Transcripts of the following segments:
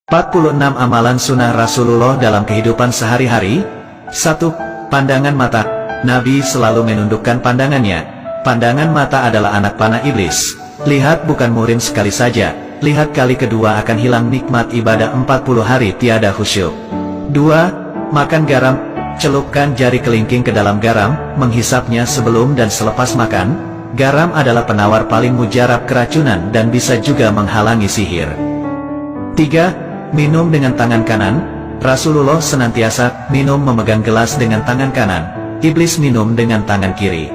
46 Amalan Sunnah Rasulullah dalam kehidupan sehari-hari. 1. Pandangan mata. Nabi selalu menundukkan pandangannya. Pandangan mata adalah anak panah iblis. Lihat bukan murim sekali saja, lihat kali kedua akan hilang nikmat ibadah 40 hari tiada khusyuk. 2. Makan garam. Celupkan jari kelingking ke dalam garam, menghisapnya sebelum dan selepas makan. Garam adalah penawar paling mujarab keracunan dan bisa juga menghalangi sihir. 3. Minum dengan tangan kanan. Rasulullah senantiasa minum memegang gelas dengan tangan kanan. Iblis minum dengan tangan kiri.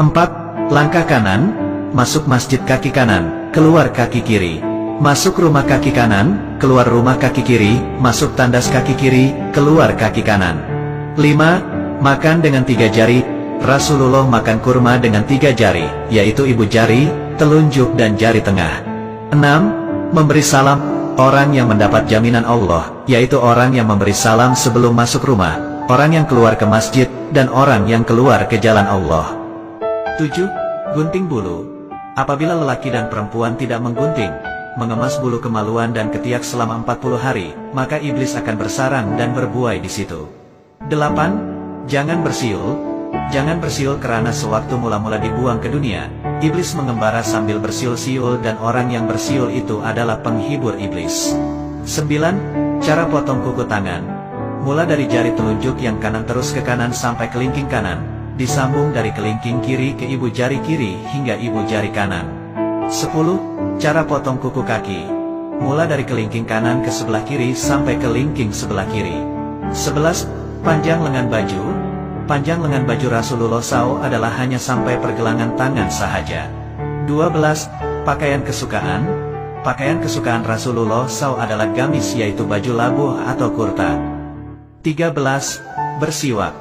4. Langkah kanan. Masuk masjid kaki kanan, keluar kaki kiri. Masuk rumah kaki kanan, keluar rumah kaki kiri. Masuk tandas kaki kiri, keluar kaki kanan. 5. Makan dengan 3 jari. Rasulullah makan kurma dengan 3 jari, yaitu ibu jari, telunjuk dan jari tengah. 6. Memberi salam. Orang yang mendapat jaminan Allah, yaitu orang yang memberi salam sebelum masuk rumah, orang yang keluar ke masjid, dan orang yang keluar ke jalan Allah. 7. Gunting bulu. Apabila lelaki dan perempuan tidak menggunting, mengemas bulu kemaluan dan ketiak selama 40 hari, maka iblis akan bersarang dan berbuai di situ. 8. Jangan bersiul. Jangan bersiul karena sewaktu mula-mula dibuang ke dunia, iblis mengembara sambil bersiul-siul dan orang yang bersiul itu adalah penghibur iblis. 9. Cara potong kuku tangan. Mula dari jari telunjuk yang kanan terus ke kanan sampai kelingking kanan, disambung dari kelingking kiri ke ibu jari kiri hingga ibu jari kanan. 10. Cara potong kuku kaki. Mula dari kelingking kanan ke sebelah kiri sampai kelingking sebelah kiri. 11. Panjang lengan baju. Panjang lengan baju Rasulullah SAW adalah hanya sampai pergelangan tangan sahaja. 12. Pakaian kesukaan. Pakaian kesukaan Rasulullah SAW adalah gamis, yaitu baju labuh atau kurta. 13. Bersiwak.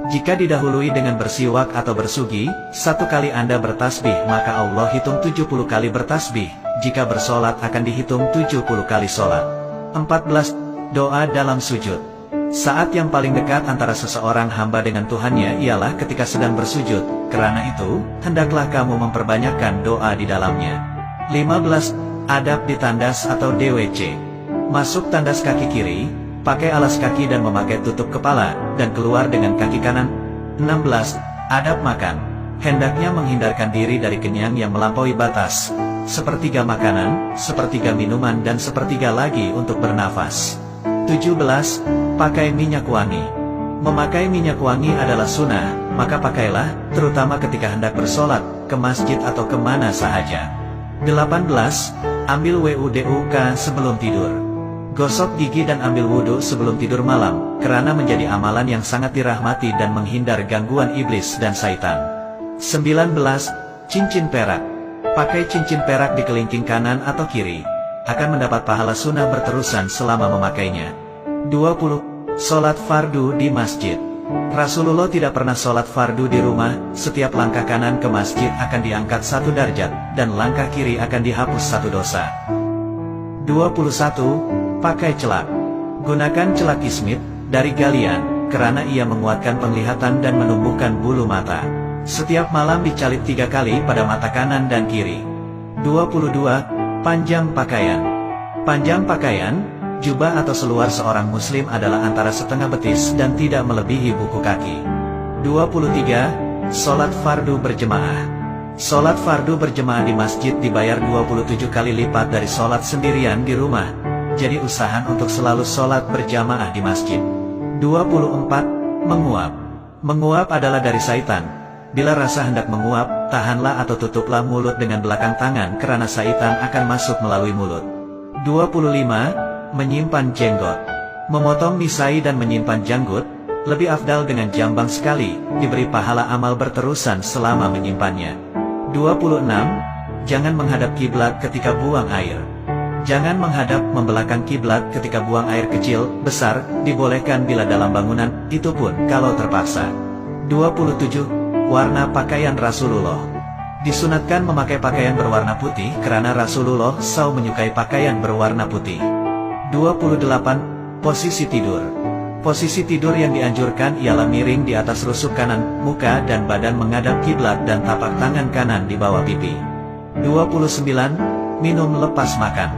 Jika didahului dengan bersiwak atau bersugi, 1 kali Anda bertasbih maka Allah hitung 70 kali bertasbih. Jika bersolat akan dihitung 70 kali solat. 14. Doa dalam sujud. Saat yang paling dekat antara seseorang hamba dengan Tuhannya ialah ketika sedang bersujud. Karena itu, hendaklah kamu memperbanyakkan doa di dalamnya. 15. Adab di tandas atau DWC. Masuk tandas kaki kiri, pakai alas kaki dan memakai tutup kepala, dan keluar dengan kaki kanan. 16. Adab makan. Hendaknya menghindarkan diri dari kenyang yang melampaui batas. 1/3 makanan, 1/3 minuman dan 1/3 lagi untuk bernafas. 17. Pakai minyak wangi. Memakai minyak wangi adalah sunnah, maka pakailah, terutama ketika hendak bersolat, ke masjid atau kemana sahaja. 18. Ambil WUDUK sebelum tidur. Gosok gigi dan ambil wudhu sebelum tidur malam, karena menjadi amalan yang sangat dirahmati dan menghindar gangguan iblis dan syaitan. 19. Cincin perak. Pakai cincin perak di kelingking kanan atau kiri. Akan mendapat pahala sunnah berterusan selama memakainya. 20. Sholat fardu di masjid. Rasulullah tidak pernah sholat fardu di rumah. Setiap langkah kanan ke masjid akan diangkat 1 derajat, dan langkah kiri akan dihapus 1 dosa. 21. Pakai celak. Gunakan celak kismit dari galian, karena ia menguatkan penglihatan dan menumbuhkan bulu mata. Setiap malam dicalip 3 kali pada mata kanan dan kiri. 22. Panjang pakaian. Panjang pakaian, jubah atau seluar seorang muslim adalah antara setengah betis dan tidak melebihi buku kaki. 23. Sholat fardu berjemaah. Sholat fardu berjemaah di masjid dibayar 27 kali lipat dari sholat sendirian di rumah. Jadi usahakan untuk selalu sholat berjamaah di masjid. 24. Menguap. Menguap adalah dari syaitan. Bila rasa hendak menguap, tahanlah atau tutuplah mulut dengan belakang tangan karena syaitan akan masuk melalui mulut. 25. Menyimpan jenggot. Memotong misai dan menyimpan janggut, lebih afdal dengan jambang sekali, diberi pahala amal berterusan selama menyimpannya. 26. Jangan menghadap kiblat ketika buang air. Jangan menghadap membelakang kiblat ketika buang air kecil, besar, dibolehkan bila dalam bangunan, itu pun kalau terpaksa. 27. Warna pakaian Rasulullah. Disunatkan memakai pakaian berwarna putih karena Rasulullah SAW menyukai pakaian berwarna putih. 28. Posisi tidur. Posisi tidur yang dianjurkan ialah miring di atas rusuk kanan, muka dan badan menghadap kiblat dan tapak tangan kanan di bawah pipi. 29. Minum lepas makan.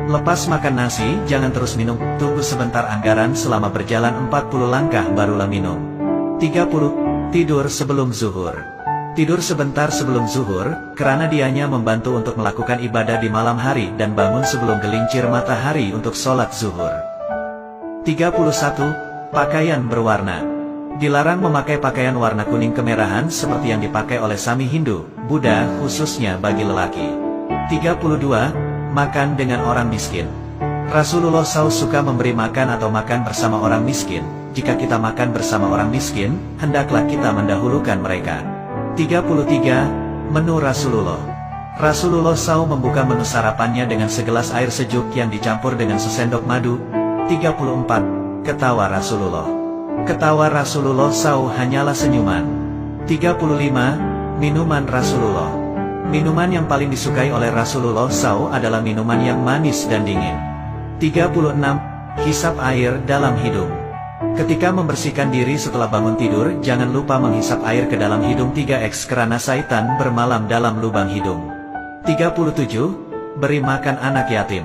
Lepas makan nasi, jangan terus minum, tunggu sebentar anggaran selama berjalan 40 langkah barulah minum. 30. Tidur sebelum zuhur. Tidur sebentar sebelum zuhur, karena dianya membantu untuk melakukan ibadah di malam hari dan bangun sebelum gelincir matahari untuk sholat zuhur. 31. Pakaian berwarna. Dilarang memakai pakaian warna kuning kemerahan seperti yang dipakai oleh Sami Hindu, Buddha, khususnya bagi lelaki. 32. Makan dengan orang miskin. Rasulullah SAW suka memberi makan atau makan bersama orang miskin. Jika kita makan bersama orang miskin, hendaklah kita mendahulukan mereka. 33. Menu Rasulullah. Rasulullah SAW membuka menu sarapannya dengan segelas air sejuk yang dicampur dengan sesendok madu. 34. Ketawa Rasulullah. Ketawa Rasulullah SAW hanyalah senyuman. 35. Minuman Rasulullah. Minuman yang paling disukai oleh Rasulullah SAW adalah minuman yang manis dan dingin. 36. Hisap air dalam hidung. Ketika membersihkan diri setelah bangun tidur, jangan lupa menghisap air ke dalam hidung 3x karena syaitan bermalam dalam lubang hidung. 37. Beri makan anak yatim.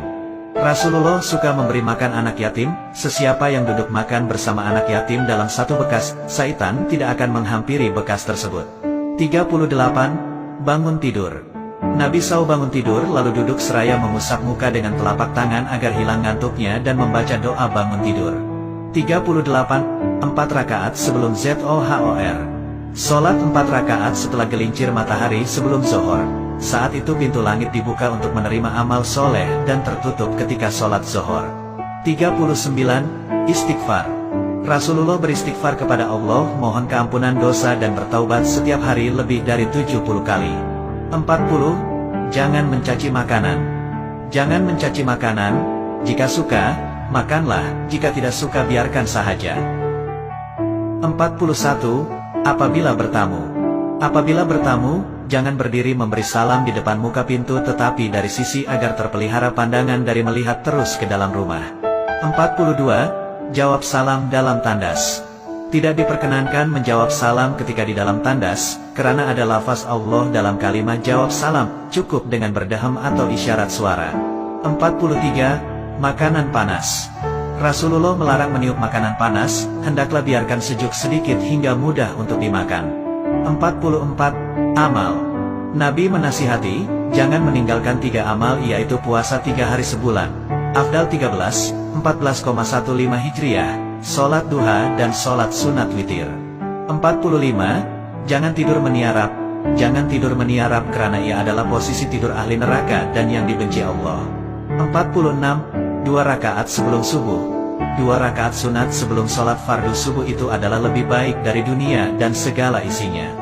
Rasulullah suka memberi makan anak yatim. Sesiapa yang duduk makan bersama anak yatim dalam satu bekas, syaitan tidak akan menghampiri bekas tersebut. 38. Bangun tidur. Nabi SAW bangun tidur lalu duduk seraya mengusap muka dengan telapak tangan agar hilang ngantuknya dan membaca doa bangun tidur. 38. 4 rakaat sebelum Zuhur. Sholat 4 rakaat setelah gelincir matahari sebelum zuhur. Saat itu pintu langit dibuka untuk menerima amal soleh dan tertutup ketika sholat zuhur. 39. Istighfar. Rasulullah beristighfar kepada Allah, mohon keampunan dosa dan bertaubat setiap hari lebih dari 70 kali. 40. Jangan mencaci makanan. Jangan mencaci makanan. Jika suka, makanlah. Jika tidak suka, biarkan sahaja. 41. Apabila bertamu. Apabila bertamu, jangan berdiri memberi salam di depan muka pintu tetapi dari sisi agar terpelihara pandangan dari melihat terus ke dalam rumah. 42. Jawab salam dalam tandas. Tidak diperkenankan menjawab salam ketika di dalam tandas, karena ada lafaz Allah dalam kalimat jawab salam, cukup dengan berdehem atau isyarat suara. 43. Makanan panas. Rasulullah melarang meniup makanan panas, hendaklah biarkan sejuk sedikit hingga mudah untuk dimakan. 44. Amal. Nabi menasihati, jangan meninggalkan 3 amal yaitu puasa 3 hari sebulan, Afdal 13, 14,15 Hijriah, sholat duha dan sholat sunat witir. 45. Jangan tidur meniarap. Jangan tidur meniarap karena ia adalah posisi tidur ahli neraka dan yang dibenci Allah. 46. 2 rakaat sebelum subuh. 2 rakaat sunat sebelum sholat fardu subuh itu adalah lebih baik dari dunia dan segala isinya.